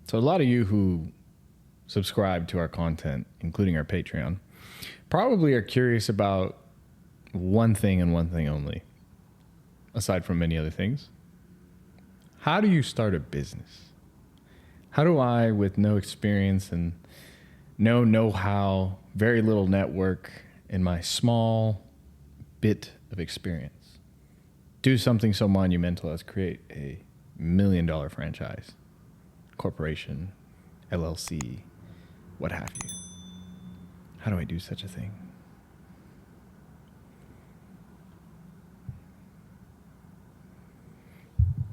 So a lot of you who subscribe to our content, including our Patreon, probably are curious about one thing and one thing only, aside from many other things. How do you start a business? How do I, with no experience and no know-how, very little network, in my small bit of experience, do something so monumental as create a $1 million franchise, corporation, LLC, what have you? How do I do such a thing?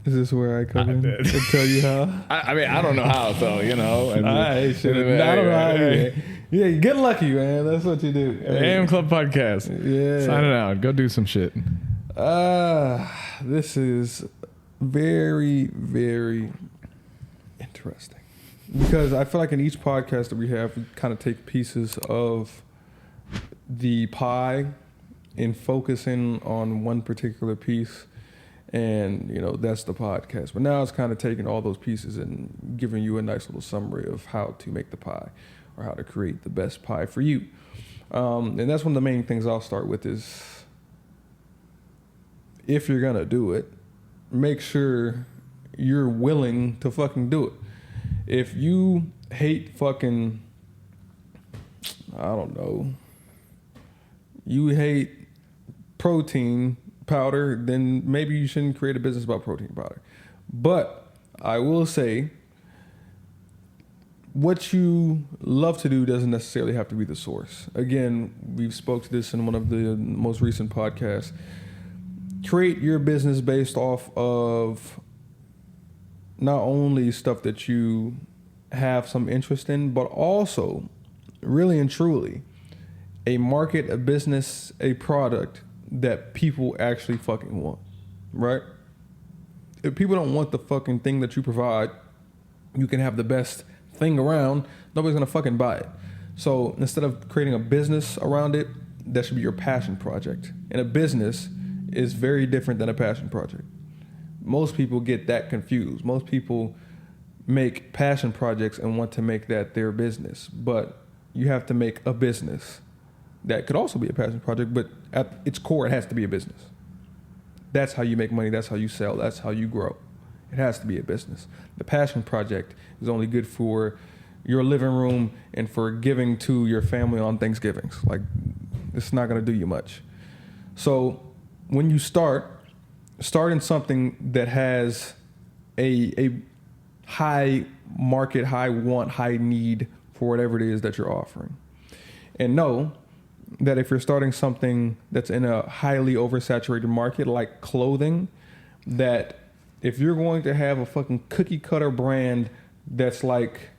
Is this where I come in and tell you how? I mean, I don't know how, so, you know. I don't know how either. Yeah, get lucky, man. That's what you do. AM Club Podcast. Yeah. Sign it out. Go do some shit. This is very, very interesting. Because I feel like in each podcast that we have, we kind of take pieces of the pie and focus in on one particular piece. And, you know, that's the podcast. But now it's kind of taking all those pieces and giving you a nice little summary of how to make the pie or how to create the best pie for you. And that's one of the main things I'll start with is if you're going to do it, make sure you're willing to fucking do it. If you hate fucking, I don't know, you hate protein powder, then maybe you shouldn't create a business about protein powder. But I will say, what you love to do doesn't necessarily have to be the source. Again, we've spoke to this in one of the most recent podcasts. Create your business based off of not only stuff that you have some interest in, but also, really and truly, a market, a business, a product that people actually fucking want, right? If people don't want the fucking thing that you provide, you can have the best thing around, nobody's gonna fucking buy it. So instead of creating a business around it, that should be your passion project. And a business is very different than a passion project. Most people get that confused. Most people make passion projects and want to make that their business, but you have to make a business. That could also be a passion project, but at its core, it has to be a business. That's how you make money. That's how you sell. That's how you grow. It has to be a business. The passion project is only good for your living room and for giving to your family on Thanksgivings. Like, it's not going to do you much. So when you start in something that has a high market, high want, high need for whatever it is that you're offering. And know that if you're starting something that's in a highly oversaturated market like clothing, that if you're going to have a fucking cookie cutter brand that's like,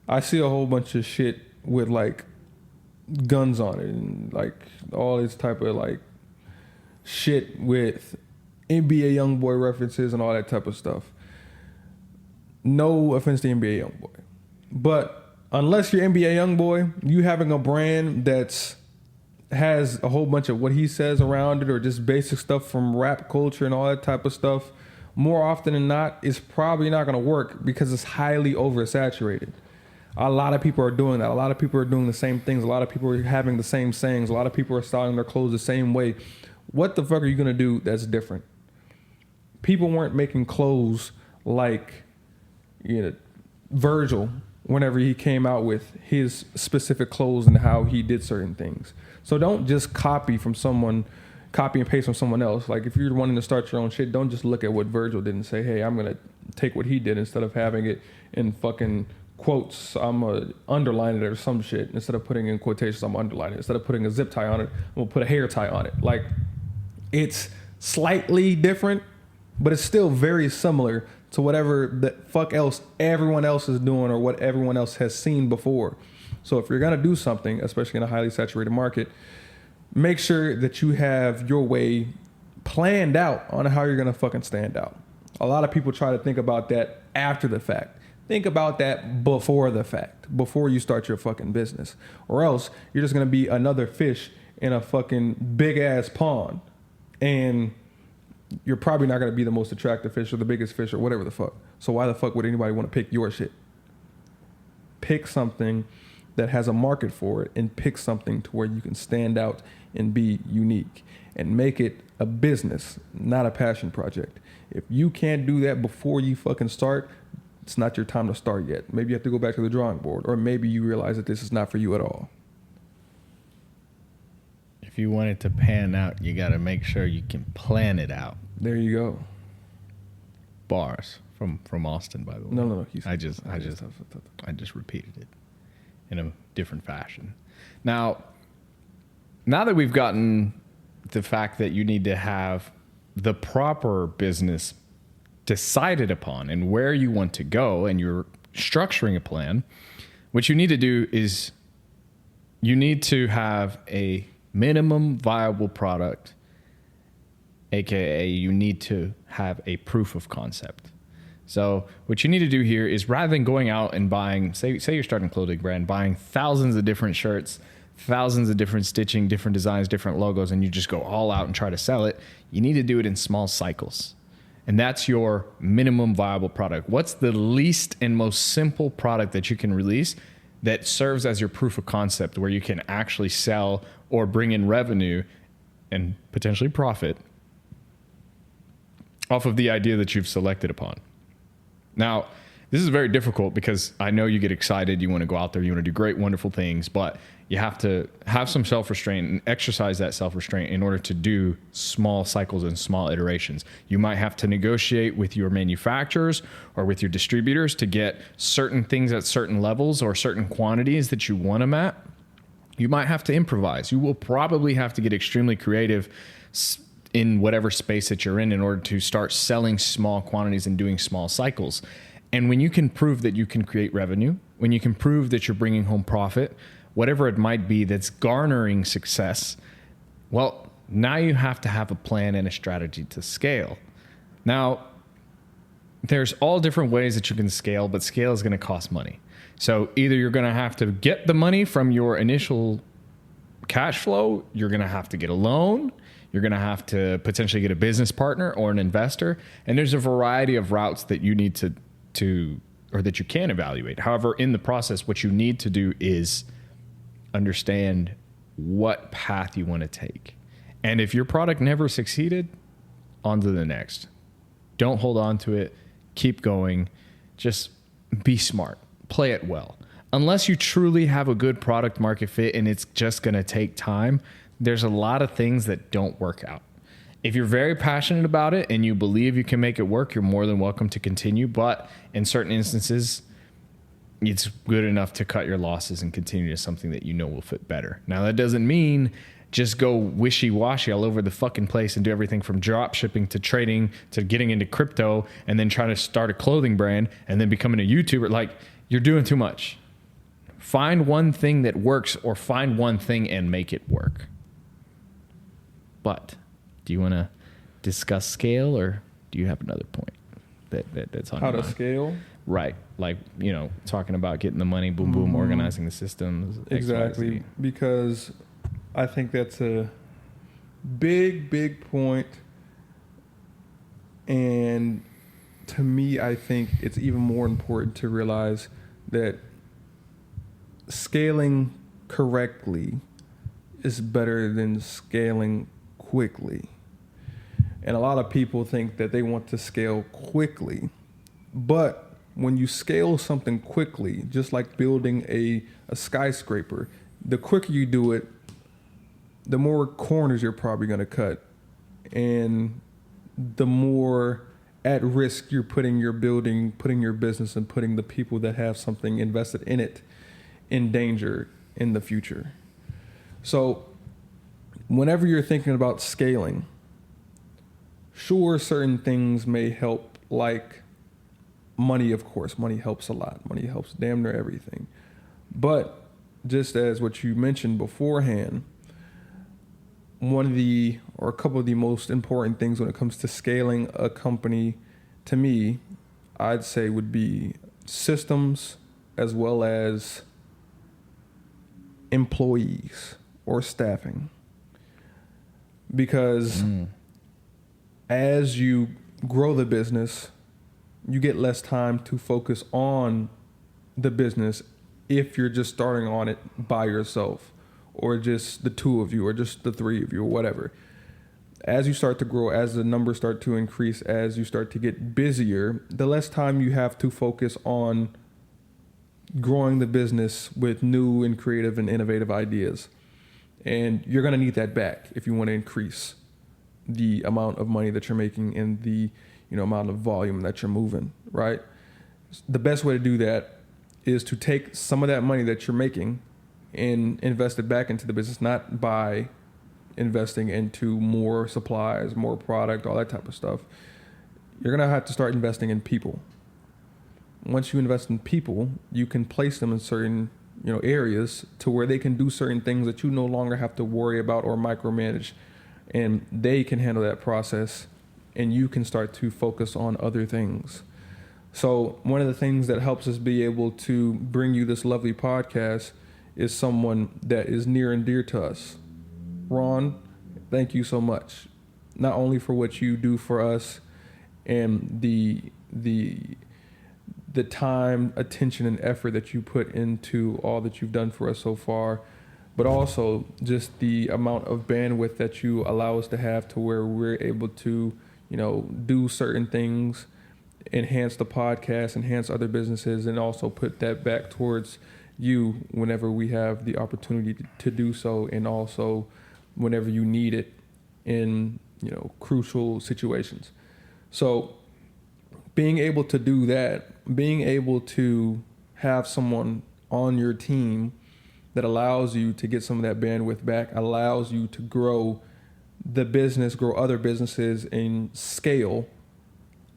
I see a whole bunch of shit with like guns on it and like all this type of like shit with NBA Youngboy references and all that type of stuff. No offense to NBA Youngboy, but unless you're NBA Youngboy, you having a brand that's has a whole bunch of what he says around it or just basic stuff from rap culture and all that type of stuff, more often than not, is probably not going to work because it's highly oversaturated. A lot of people are doing that. A lot of people are doing the same things. A lot of people are having the same sayings. A lot of people are styling their clothes the same way. What the fuck are you going to do that's different? People weren't making clothes like, you know, Virgil whenever he came out with his specific clothes and how he did certain things. So don't just copy and paste from someone else. Like if you're wanting to start your own shit, don't just look at what Virgil did and say, hey, I'm going to take what he did instead of having it in fucking quotes. I'm going to underline it or some shit. Instead of putting in quotations, I'm going to underline it. Instead of putting a zip tie on it, I'm going to put a hair tie on it. Like it's slightly different, but it's still very similar to whatever the fuck else everyone else is doing or what everyone else has seen before. So if you're going to do something, especially in a highly saturated market, make sure that you have your way planned out on how you're going to fucking stand out. A lot of people try to think about that after the fact. Think about that before the fact, before you start your fucking business. Or else you're just going to be another fish in a fucking big ass pond. And you're probably not going to be the most attractive fish or the biggest fish or whatever the fuck. So why the fuck would anybody want to pick your shit? Pick something that has a market for it, and pick something to where you can stand out and be unique, and make it a business, not a passion project. If you can't do that before you fucking start, it's not your time to start yet. Maybe you have to go back to the drawing board, or maybe you realize that this is not for you at all. If you want it to pan out, you got to make sure you can plan it out. There you go. Bars from Austin, by the way. No. I just repeated it in a different fashion. Now that we've gotten the fact that you need to have the proper business decided upon and where you want to go, and you're structuring a plan, what you need to do is you need to have a minimum viable product, aka you need to have a proof of concept. So what you need to do here is, rather than going out and buying, say you're starting a clothing brand, buying thousands of different shirts, thousands of different stitching, different designs, different logos, and you just go all out and try to sell it, you need to do it in small cycles. And that's your minimum viable product. What's the least and most simple product that you can release that serves as your proof of concept, where you can actually sell or bring in revenue and potentially profit off of the idea that you've selected upon? Now, this is very difficult because I know you get excited, you want to go out there, you want to do great, wonderful things, but you have to have some self-restraint and exercise that self-restraint in order to do small cycles and small iterations. You might have to negotiate with your manufacturers or with your distributors to get certain things at certain levels or certain quantities that you want them at. You might have to improvise. You will probably have to get extremely creative in whatever space that you're in order to start selling small quantities and doing small cycles. And when you can prove that you can create revenue, when you can prove that you're bringing home profit, whatever it might be that's garnering success, well, now you have to have a plan and a strategy to scale. Now, there's all different ways that you can scale, but scale is going to cost money. So either you're going to have to get the money from your initial cash flow, you're going to have to get a loan, you're going to have to potentially get a business partner or an investor, and there's a variety of routes that you need to or that you can evaluate. However, in the process, what you need to do is understand what path you want to take. And if your product never succeeded, on to the next. Don't hold on to it. Keep going. Just be smart. Play it well. Unless you truly have a good product market fit and it's just going to take time, there's a lot of things that don't work out. If you're very passionate about it and you believe you can make it work, you're more than welcome to continue. But in certain instances, it's good enough to cut your losses and continue to something that you know will fit better. Now, that doesn't mean just go wishy-washy all over the fucking place and do everything from drop shipping to trading to getting into crypto and then trying to start a clothing brand and then becoming a YouTuber. Like, you're doing too much. Find one thing that works, or find one thing and make it work. But do you want to discuss scale, or do you have another point that's on how your to mind? scale? Right. Like, talking about getting the money, boom, boom, organizing the systems. Exactly. XYZ. Because I think that's a big point. And to me, I think it's even more important to realize that scaling correctly is better than scaling quickly. And a lot of people think that they want to scale quickly. But when you scale something quickly, just like building a skyscraper, the quicker you do it, the more corners you're probably going to cut. And the more at risk you're putting your building, putting your business, and putting the people that have something invested in it in danger in the future. So whenever you're thinking about scaling, sure, certain things may help, like money, of course. Money helps a lot. Money helps damn near everything. But just as what you mentioned beforehand, a couple of the most important things when it comes to scaling a company, to me, I'd say would be systems as well as employees or staffing. Because as you grow the business, you get less time to focus on the business if you're just starting on it by yourself, or just the two of you, or just the three of you, or whatever. As you start to grow, as the numbers start to increase, as you start to get busier, the less time you have to focus on growing the business with new and creative and innovative ideas. And you're going to need that back if you want to increase the amount of money that you're making and the amount of volume that you're moving, right? The best way to do that is to take some of that money that you're making and invest it back into the business, not by investing into more supplies, more product, all that type of stuff. You're going to have to start investing in people. Once you invest in people, you can place them in certain areas to where they can do certain things that you no longer have to worry about or micromanage, and they can handle that process, and you can start to focus on other things. So one of the things that helps us be able to bring you this lovely podcast is someone that is near and dear to us. Ron, thank you so much, not only for what you do for us and the time, attention, and effort that you put into all that you've done for us so far, but also just the amount of bandwidth that you allow us to have to where we're able to, do certain things, enhance the podcast, enhance other businesses, and also put that back towards you whenever we have the opportunity to do so, and also whenever you need it in, crucial situations. So being able to do that, being able to have someone on your team that allows you to get some of that bandwidth back, allows you to grow the business, grow other businesses, and scale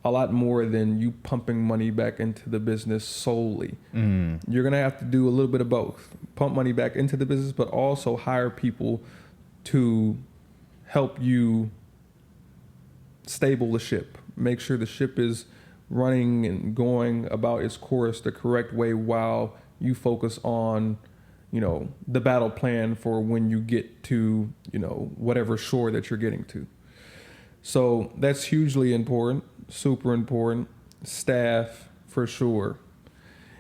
a lot more than you pumping money back into the business solely. You're going to have to do a little bit of both. Pump money back into the business, but also hire people to help you stable the ship. Make sure the ship is running and going about its course the correct way while you focus on, the battle plan for when you get to, whatever shore that you're getting to. So that's hugely important, super important. Staff, for sure.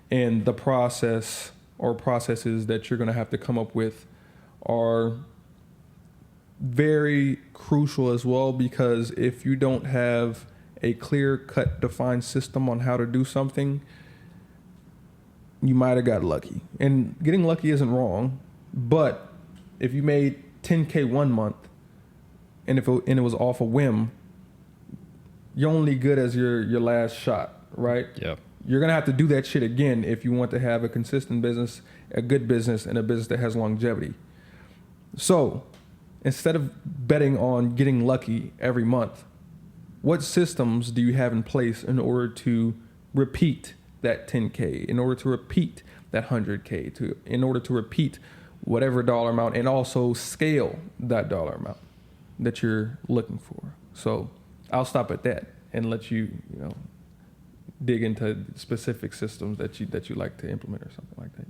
And the process or processes that you're going to have to come up with are very crucial as well, because if you don't have a clear-cut, defined system on how to do something, you might have got lucky. And getting lucky isn't wrong, but if you made 10K one month and it was off a whim, you're only good as your last shot, right? Yep. You're going to have to do that shit again if you want to have a consistent business, a good business, and a business that has longevity. So instead of betting on getting lucky every month, what systems do you have in place in order to repeat that 10K, in order to repeat that 100K, in order to repeat whatever dollar amount, and also scale that dollar amount that you're looking for? So I'll stop at that and let you, dig into specific systems that you like to implement or something like that.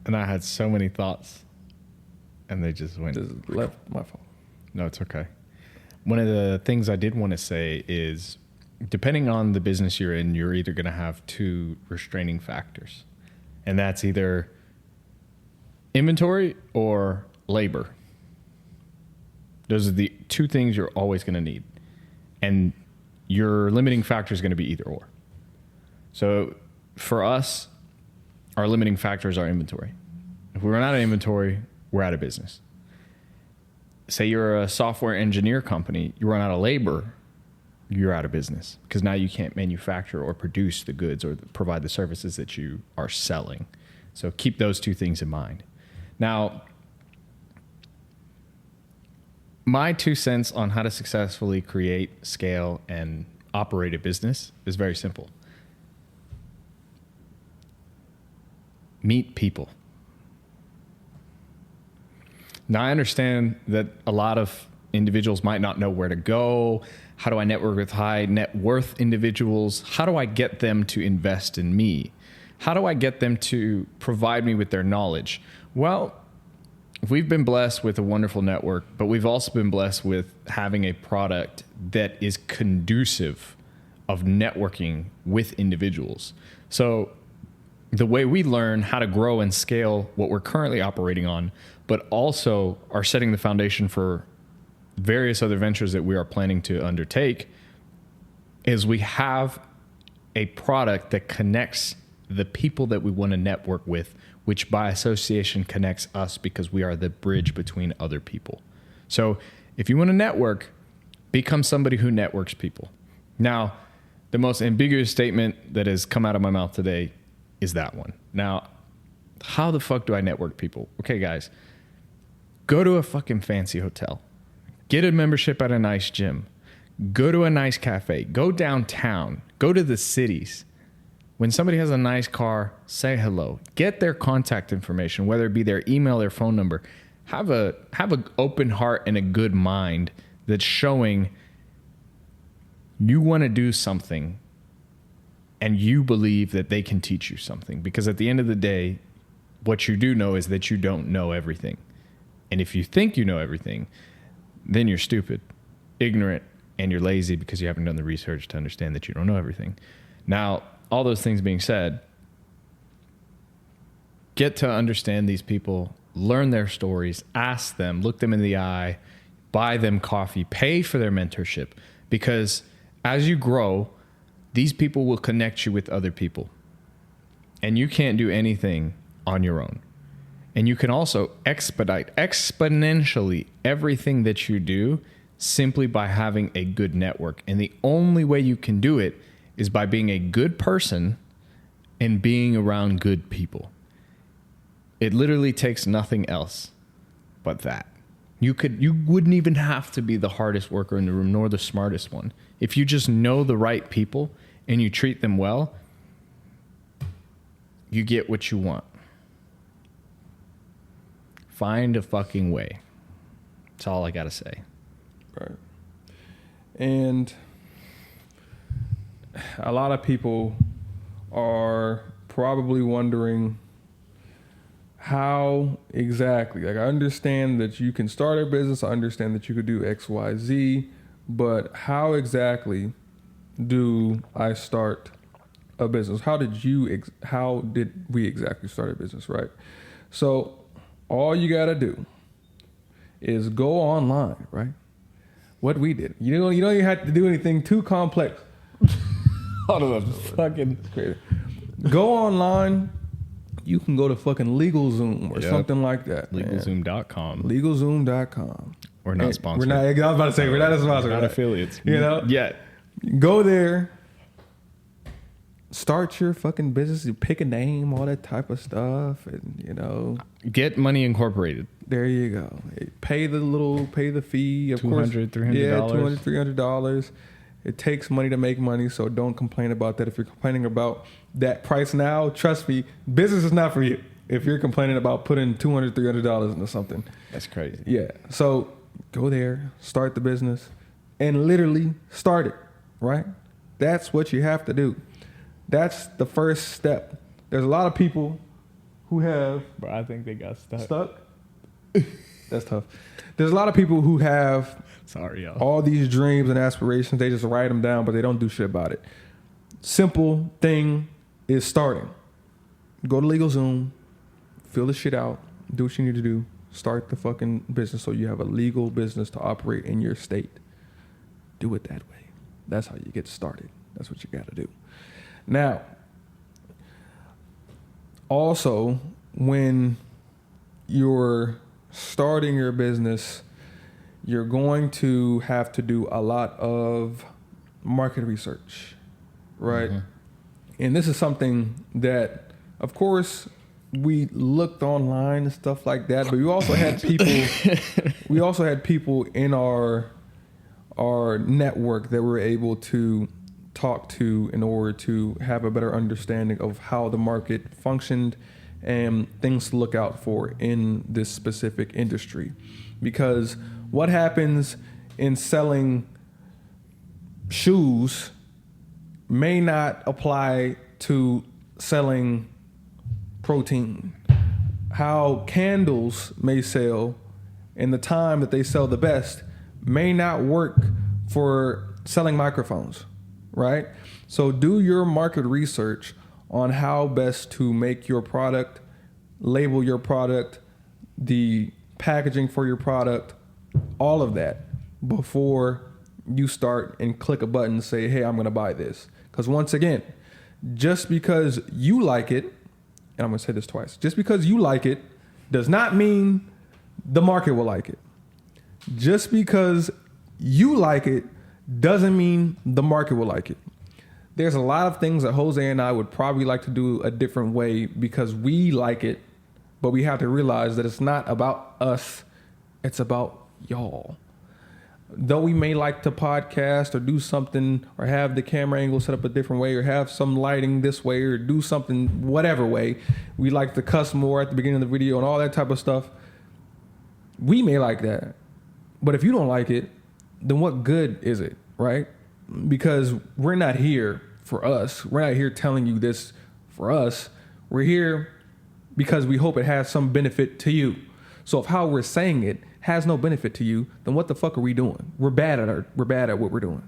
And I had so many thoughts, and they just went. Just left. My fault. No, it's okay. One of the things I did want to say is, depending on the business you're in, you're either going to have two restraining factors, and that's either inventory or labor. Those are the two things you're always going to need, and your limiting factor is going to be either or. So for us, our limiting factor is our inventory. If we run out of inventory, we're out of business. Say you're a software engineer company, you run out of labor, you're out of business, because now you can't manufacture or produce the goods or provide the services that you are selling. So keep those two things in mind. Now, my 2 cents on how to successfully create, scale, and operate a business is very simple. Meet people. Now, I understand that a lot of individuals might not know where to go. How do I network with high net worth individuals? How do I get them to invest in me? How do I get them to provide me with their knowledge? Well, we've been blessed with a wonderful network, but we've also been blessed with having a product that is conducive of networking with individuals. So the way we learn how to grow and scale what we're currently operating on, but also are setting the foundation for various other ventures that we are planning to undertake, is we have a product that connects the people that we want to network with, which by association connects us because we are the bridge between other people. So if you want to network, become somebody who networks people. Now, the most ambiguous statement that has come out of my mouth today is that one. Now, how the fuck do I network people? Okay, guys, go to a fucking fancy hotel, get a membership at a nice gym, go to a nice cafe, go downtown, go to the cities. When somebody has a nice car, say hello, get their contact information, whether it be their email, their phone number. Have a open heart and a good mind that's showing you want to do something and you believe that they can teach you something. Because at the end of the day, what you do know is that you don't know everything. And if you think you know everything, then you're stupid, ignorant, and you're lazy because you haven't done the research to understand that you don't know everything. Now, all those things being said, get to understand these people, learn their stories, ask them, look them in the eye, buy them coffee, pay for their mentorship. Because as you grow, these people will connect you with other people. And you can't do anything on your own. And you can also expedite exponentially everything that you do simply by having a good network. And the only way you can do it is by being a good person and being around good people. It literally takes nothing else but that. You wouldn't even have to be the hardest worker in the room, nor the smartest one. If you just know the right people and you treat them well, you get what you want. Find a fucking way. That's all I gotta say. Right. And a lot of people are probably wondering how exactly, like, I understand that you can start a business, I understand that you could do X, Y, Z, but how exactly do I start a business? How did we exactly start a business, right? So all you got to do is go online, right? What we did. You don't even have to do anything too complex. Hold on, fucking crazy. Go online. You can go to fucking LegalZoom or something like that. LegalZoom.com. LegalZoom.com. We're not sponsored. I was about to say, we're not a sponsor. We're not affiliates. You know? Yet. Go there. Start your fucking business. You pick a name, all that type of stuff. And, you know. Get Money Incorporated. There you go. Pay the fee. Of course. $200, $300. Yeah, $200, $300. It takes money to make money, so don't complain about that. If you're complaining about that price now, trust me, business is not for you. If you're complaining about putting $200, $300 into something. That's crazy. Yeah. So go there, start the business, and literally start it, right? That's what you have to do. That's the first step. There's a lot of people who have... Bro, I think they got stuck. Stuck? That's tough. There's a lot of people who have... Sorry, y'all. All these dreams and aspirations, they just write them down, but they don't do shit about it. Simple thing is starting. Go to LegalZoom, fill the shit out, do what you need to do, start the fucking business so you have a legal business to operate in your state. Do it that way. That's how you get started. That's what you got to do. Now, also, when you're starting your business, you're going to have to do a lot of market research, right? Mm-hmm. And this is something that, of course, we looked online and stuff like that, but we also had people in our network that we were able to talk to in order to have a better understanding of how the market functioned and things to look out for in this specific industry. Because what happens in selling shoes may not apply to selling protein. How candles may sell in the time that they sell the best may not work for selling microphones, right? So do your market research on how best to make your product, label your product, the packaging for your product, all of that before you start and click a button and say, hey, I'm going to buy this. Because once again, just because you like it, and I'm going to say this twice, just because you like it does not mean the market will like it. Just because you like it doesn't mean the market will like it. There's a lot of things that Jose and I would probably like to do a different way because we like it, but we have to realize that it's not about us, it's about y'all. Though we may like to podcast or do something or have the camera angle set up a different way or have some lighting this way or do something whatever way, we like to cuss more at the beginning of the video and all that type of stuff. We may like that. But if you don't like it, then what good is it, right? Because we're not here for us. We're not here telling you this for us. We're here because we hope it has some benefit to you. So if how we're saying it has no benefit to you, then what the fuck are we doing? We're bad at what we're doing.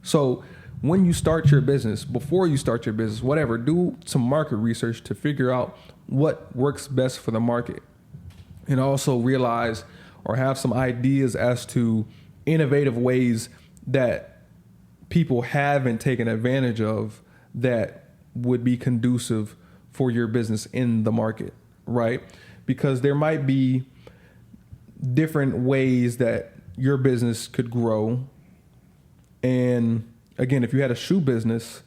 So when you start your business, before you start your business, whatever, do some market research to figure out what works best for the market. And also realize or have some ideas as to innovative ways that people haven't taken advantage of that would be conducive for your business in the market, right? Because there might be different ways that your business could grow. And again, if you had a shoe business,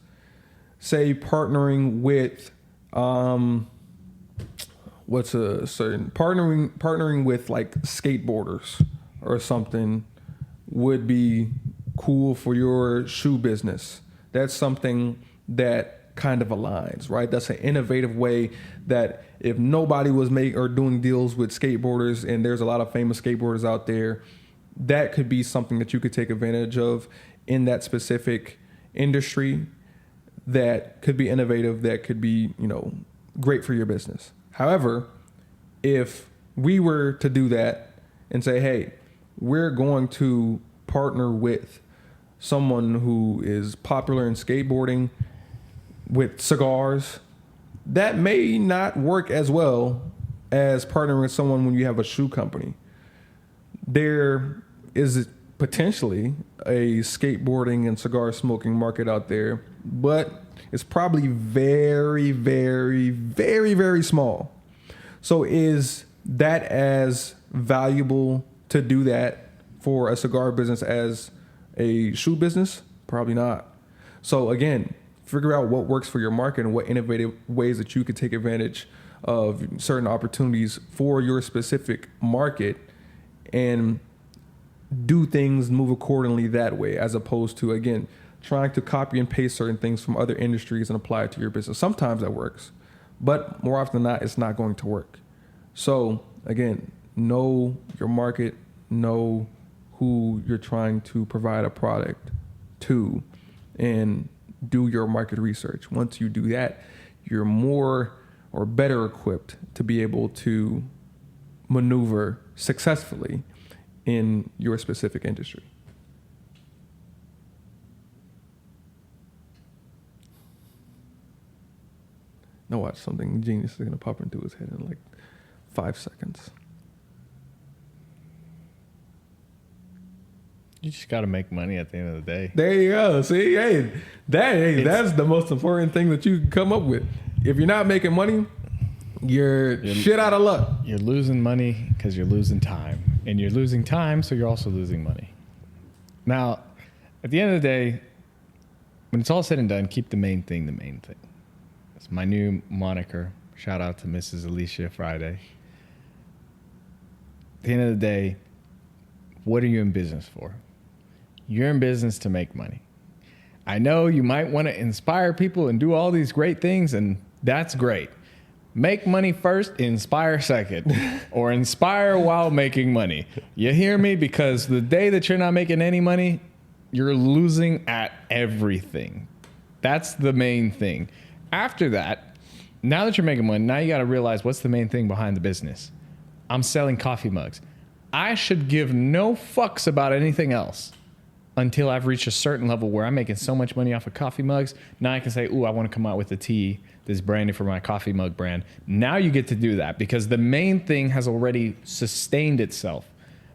say partnering with partnering with like skateboarders or something would be cool for your shoe business. That's something that kind of aligns, right? That's an innovative way that if nobody was doing deals with skateboarders, and there's a lot of famous skateboarders out there, that could be something that you could take advantage of in that specific industry that could be innovative, that could be, great for your business. However, if we were to do that and say, hey, we're going to partner with someone who is popular in skateboarding with cigars, that may not work as well as partnering with someone when you have a shoe company. There is potentially a skateboarding and cigar smoking market out there, but it's probably very, very, very, very small. So is that as valuable to do that for a cigar business as a shoe business? Probably not. So again, figure out what works for your market and what innovative ways that you could take advantage of certain opportunities for your specific market and do things, move accordingly that way, as opposed to, again, trying to copy and paste certain things from other industries and apply it to your business. Sometimes that works, but more often than not, it's not going to work. So again, know your market, know who you're trying to provide a product to, and do your market research. Once you do that, you're more or better equipped to be able to maneuver successfully in your specific industry. Now watch, something genius is going to pop into his head in like 5 seconds. You just got to make money at the end of the day. There you go. See, that's the most important thing that you can come up with. If you're not making money, you're shit out of luck. You're losing money because you're losing time. And you're losing time, so you're also losing money. Now, at the end of the day, when it's all said and done, keep the main thing the main thing. That's my new moniker. Shout out to Mrs. Alicia Friday. At the end of the day, what are you in business for? You're in business to make money. I know you might want to inspire people and do all these great things, and that's great. Make money first, inspire second, or inspire while making money. You hear me? Because the day that you're not making any money, you're losing at everything. That's the main thing. After that, now that you're making money, now you got to realize what's the main thing behind the business. I'm selling coffee mugs. I should give no fucks about anything else. until I've reached a certain level where I'm making so much money off of coffee mugs. Now I can say, ooh, I want to come out with a tea that's branded for my coffee mug brand. Now you get to do that because the main thing has already sustained itself.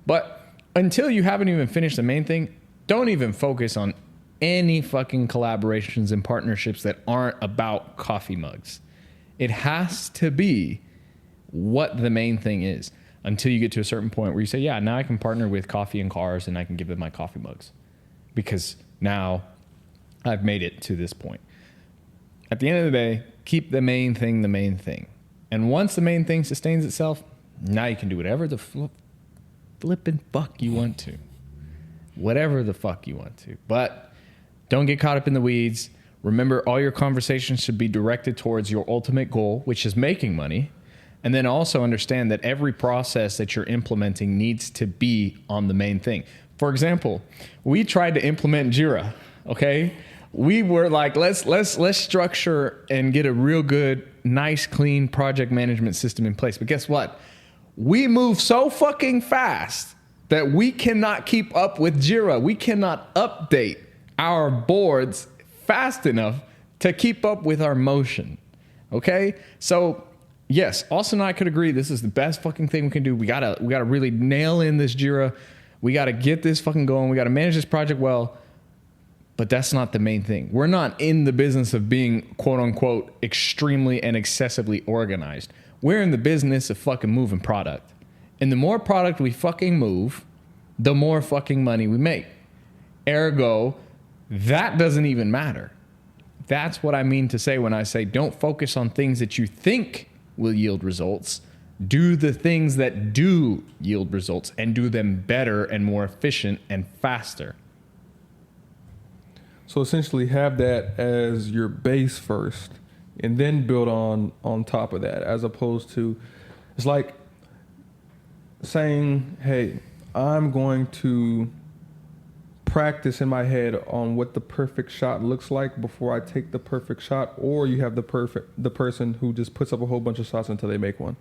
But until you haven't even finished the main thing, don't even focus on any fucking collaborations and partnerships that aren't about coffee mugs. It has to be what the main thing is until you get to a certain point where you say, yeah, now I can partner with coffee and cars and I can give them my coffee mugs because now I've made it to this point. At the end of the day, keep the main thing the main thing. And once the main thing sustains itself, now you can do whatever the flipping fuck you want to. Whatever the fuck you want to. But don't get caught up in the weeds. Remember, all your conversations should be directed towards your ultimate goal, which is making money. And then also understand that every process that you're implementing needs to be on the main thing. For example, we tried to implement Jira, okay? We were like, let's structure and get a real good, nice, clean project management system in place. But guess what? We move so fucking fast that we cannot keep up with Jira. We cannot update our boards fast enough to keep up with our motion. Okay? So yes, Austin and I could agree this is the best fucking thing we can do. We gotta really nail in this Jira. We gotta get this fucking going. We gotta manage this project well. But that's not the main thing. We're not in the business of being quote unquote extremely and excessively organized. We're in the business of fucking moving product. And the more product we fucking move, the more fucking money we make. Ergo, that doesn't even matter. That's what I mean to say when I say don't focus on things that you think will yield results. Do the things that do yield results and do them better and more efficient and faster. So essentially have that as your base first and then build on top of that, as opposed to, it's like saying, hey, I'm going to practice in my head on what the perfect shot looks like before I take the perfect shot, or you have the person who just puts up a whole bunch of shots until they make one.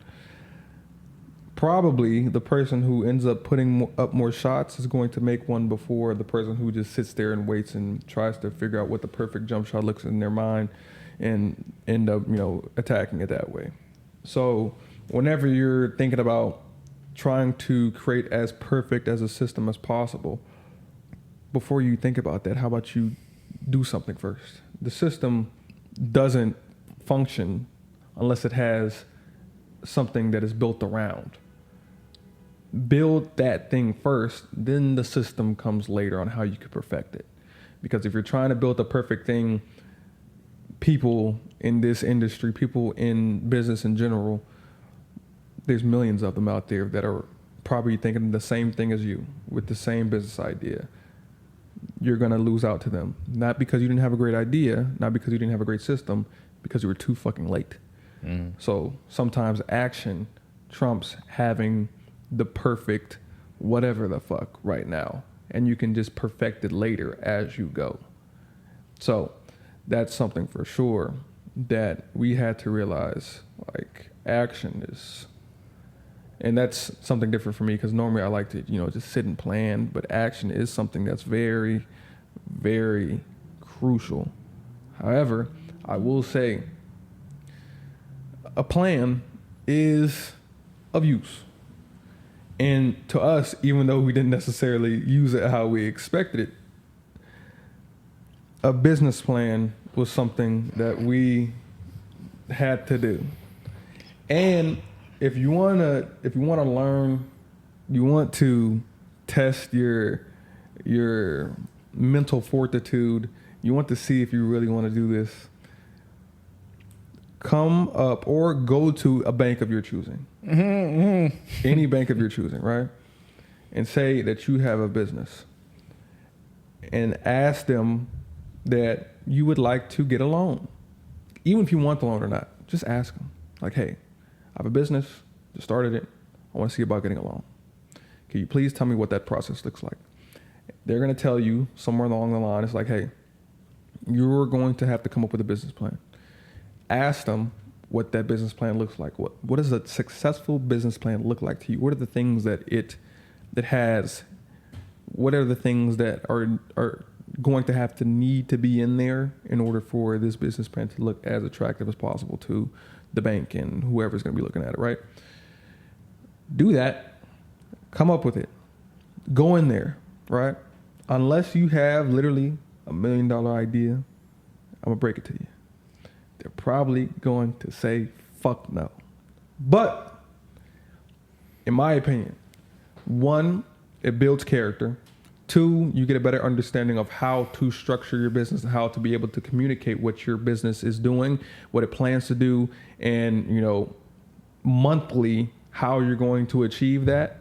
Probably the person who ends up putting up more shots is going to make one before the person who just sits there and waits and tries to figure out what the perfect jump shot looks in their mind and end up, attacking it that way. So whenever you're thinking about trying to create as perfect as a system as possible, before you think about that, how about you do something first? The system doesn't function unless it has something that is built around. Build that thing first, then the system comes later on how you can perfect it. Because if you're trying to build a perfect thing, people in this industry, people in business in general, there's millions of them out there that are probably thinking the same thing as you with the same business idea. You're going to lose out to them. Not because you didn't have a great idea, not because you didn't have a great system, because you were too fucking late. Mm. So sometimes action trumps having the perfect whatever the fuck right now. And you can just perfect it later as you go. So that's something for sure that we had to realize, like, action is, and that's something different for me because normally I like to, just sit and plan, but action is something that's very, very crucial. However, I will say a plan is of use. And to us, even though we didn't necessarily use it how we expected it, a business plan was something that we had to do. And if you wanna learn, you want to test your mental fortitude, you want to see if you really want to do this, come up or go to a bank of your choosing. Any bank of your choosing, right? And say that you have a business. And ask them that you would like to get a loan. Even if you want the loan or not, just ask them. Like, hey, I have a business, just started it. I want to see about getting a loan. Can you please tell me what that process looks like? They're going to tell you somewhere along the line, it's like, hey, you're going to have to come up with a business plan. Ask them what that business plan looks like. What does a successful business plan look like to you? What are the things that has what are the things that are going to have to need to be in there in order for this business plan to look as attractive as possible to the bank and whoever's going to be looking at it, right? Do that. Come up with it. Go in there, right? Unless you have literally $1 million idea, I'm going to break it to you. They're probably going to say, fuck no. But, in my opinion, 1, it builds character. 2, you get a better understanding of how to structure your business and how to be able to communicate what your business is doing, what it plans to do, and, monthly, how you're going to achieve that.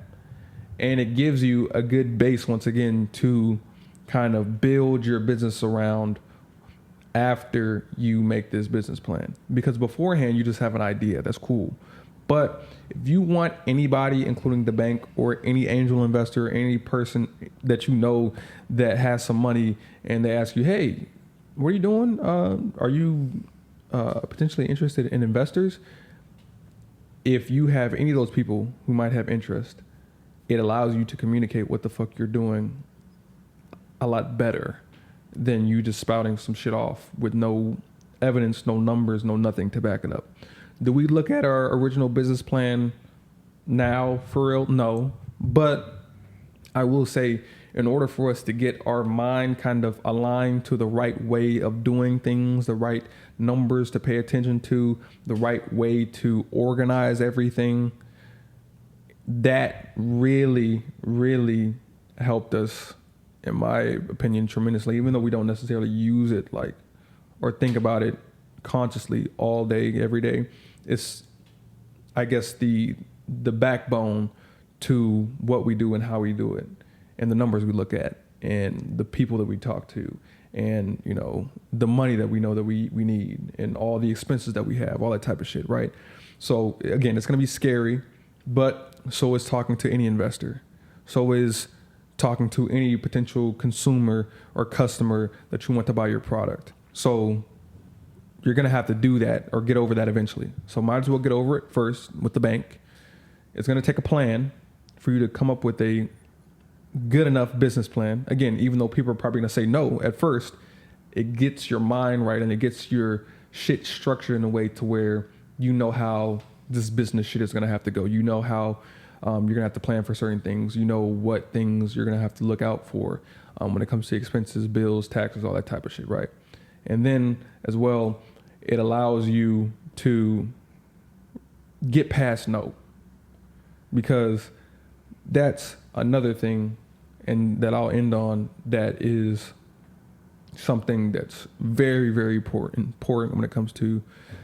And it gives you a good base, once again, to kind of build your business around after you make this business plan. Because beforehand, you just have an idea. That's cool. But if you want anybody, including the bank or any angel investor, any person that you know that has some money, and they ask you, hey, what are you doing? Are you potentially interested in investors? If you have any of those people who might have interest, it allows you to communicate what the fuck you're doing a lot better than you just spouting some shit off with no evidence, no numbers, no nothing to back it up. Do we look at our original business plan now for real? No. But I will say, in order for us to get our mind kind of aligned to the right way of doing things, the right numbers to pay attention to, the right way to organize everything, that really, really helped us, in my opinion, tremendously, even though we don't necessarily use it or think about it consciously all day, every day. It's, I guess, the backbone to what we do and how we do it, and the numbers we look at, and the people that we talk to, and, the money that we know that we need, and all the expenses that we have, all that type of shit, right? So again, it's going to be scary, but so is talking to any investor. So is talking to any potential consumer or customer that you want to buy your product. So you're going to have to do that or get over that eventually. So might as well get over it first with the bank. It's going to take a plan for you to come up with a good enough business plan. Again, even though people are probably going to say no at first, it gets your mind right and it gets your shit structured in a way to where you know how this business shit is going to have to go. You know how you're going to have to plan for certain things. You know what things you're going to have to look out for when it comes to expenses, bills, taxes, all that type of shit, right? And then as well, it allows you to get past no, because that's another thing, and that I'll end on, that is something that's very, very important when it comes to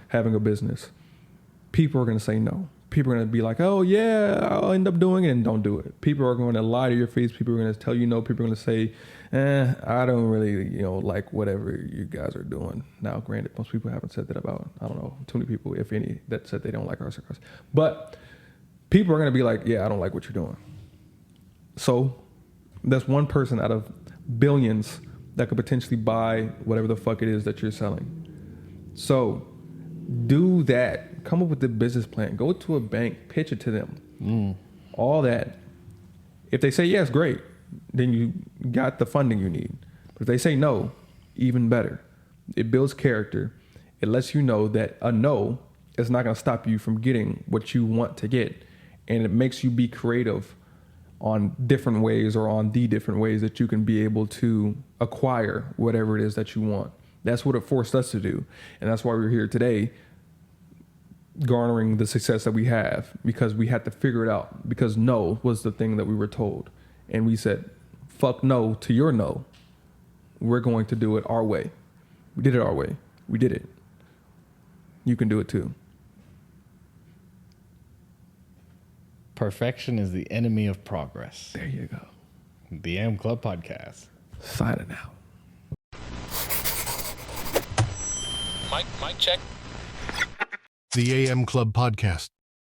having a business. People are going to say no. People are going to be like, oh yeah, I'll end up doing it, and don't do it. People are going to lie to your face. People are going to tell you no. People are going to say, I don't really, like whatever you guys are doing. Now, granted, most people haven't said that about, I don't know, too many people, if any, that said they don't like our cigars. But people are going to be like, yeah, I don't like what you're doing. So that's one person out of billions that could potentially buy whatever the fuck it is that you're selling. So do that. Come up with the business plan. Go to a bank, pitch it to them. All that. If they say yes, great. Then you got the funding you need. But if they say no, even better. It builds character. It lets you know that a no is not going to stop you from getting what you want to get. And it makes you be creative on different ways, or on the different ways that you can be able to acquire whatever it is that you want. That's what it forced us to do. And that's why we're here today, garnering the success that we have, because we had to figure it out, because no was the thing that we were told. And we said, fuck no to your no. We're going to do it our way. We did it our way. We did it. You can do it too. Perfection is the enemy of progress. There you go. The AM Club Podcast. Signing out. Mic check. The AM Club Podcast.